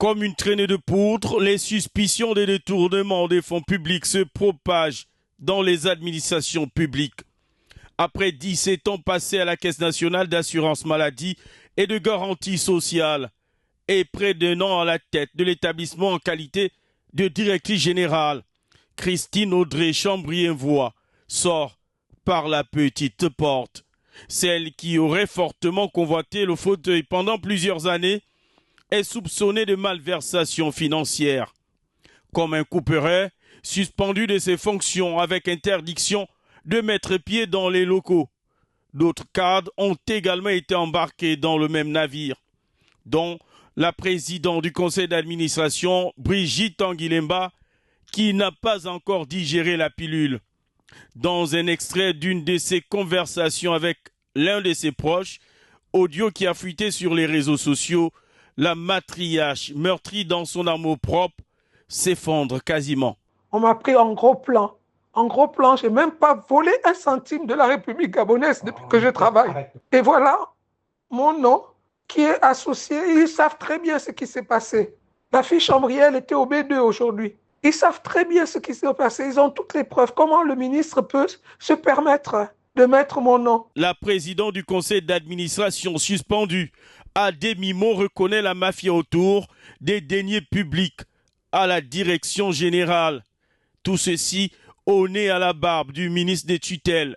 Comme une traînée de poudre, les suspicions de détournement des fonds publics se propagent dans les administrations publiques. Après 17 ans passés à la Caisse nationale d'assurance maladie et de garantie sociale et près d'un an à la tête de l'établissement en qualité de directrice générale, Christine Audrey Chambrien-Voix sort par la petite porte. Celle qui aurait fortement convoité le fauteuil pendant plusieurs années est soupçonnée de malversation financière. Comme un couperet, suspendu de ses fonctions avec interdiction de mettre pied dans les locaux. D'autres cadres ont également été embarqués dans le même navire, dont la présidente du conseil d'administration, Brigitte Anguilemba, qui n'a pas encore digéré la pilule. Dans un extrait d'une de ses conversations avec l'un de ses proches, audio qui a fuité sur les réseaux sociaux, la matriarche, meurtrie dans son amour-propre, s'effondre quasiment. On m'a pris en gros plan. En gros plan, je n'ai même pas volé un centime de la République gabonaise depuis que je travaille. Et voilà mon nom qui est associé. Ils savent très bien ce qui s'est passé. La fille Chambrière était au B2 aujourd'hui. Ils savent très bien ce qui s'est passé. Ils ont toutes les preuves. Comment le ministre peut se permettre de mettre mon nom? La présidente du conseil d'administration suspendue, à demi-mot, reconnaît la mafia autour des deniers publics à la direction générale. Tout ceci au nez à la barbe du ministre des tutelles.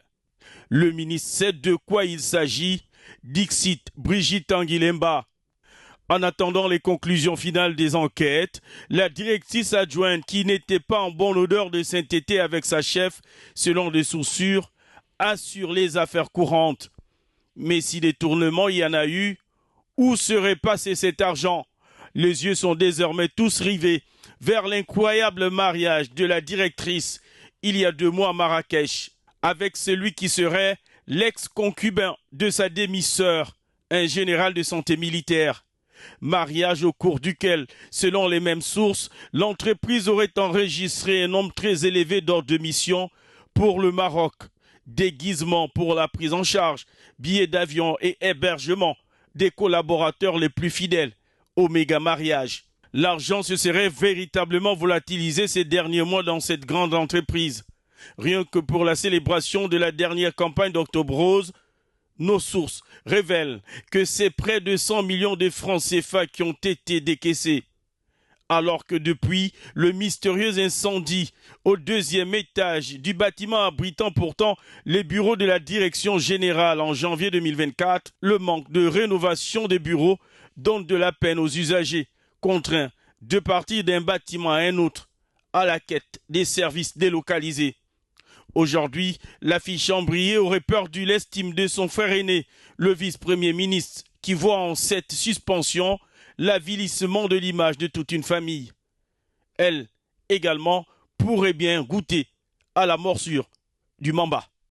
Le ministre sait de quoi il s'agit, dixit Brigitte Anguilemba. En attendant les conclusions finales des enquêtes, la directrice adjointe, qui n'était pas en bonne odeur de sainteté avec sa chef, selon des sources sûres, assure les affaires courantes. Mais si détournement il y en a eu, où serait passé cet argent? Les yeux sont désormais tous rivés vers l'incroyable mariage de la directrice il y a 2 mois à Marrakech, avec celui qui serait l'ex-concubin de sa demi-sœur, un général de santé militaire. Mariage au cours duquel, selon les mêmes sources, l'entreprise aurait enregistré un nombre très élevé d'ordres de mission pour le Maroc, déguisement pour la prise en charge, billets d'avion et hébergement des collaborateurs les plus fidèles au méga mariage. L'argent se serait véritablement volatilisé ces derniers mois dans cette grande entreprise. Rien que pour la célébration de la dernière campagne d'Octobre Rose, nos sources révèlent que c'est près de 100 millions de francs CFA qui ont été décaissés. Alors que depuis le mystérieux incendie au 2e étage du bâtiment abritant pourtant les bureaux de la direction générale en janvier 2024, le manque de rénovation des bureaux donne de la peine aux usagers, contraints de partir d'un bâtiment à un autre à la quête des services délocalisés. Aujourd'hui, la fille Chambrier aurait perdu l'estime de son frère aîné, le vice-premier ministre, qui voit en cette suspension l'avilissement de l'image de toute une famille. Elle, également, pourrait bien goûter à la morsure du mamba.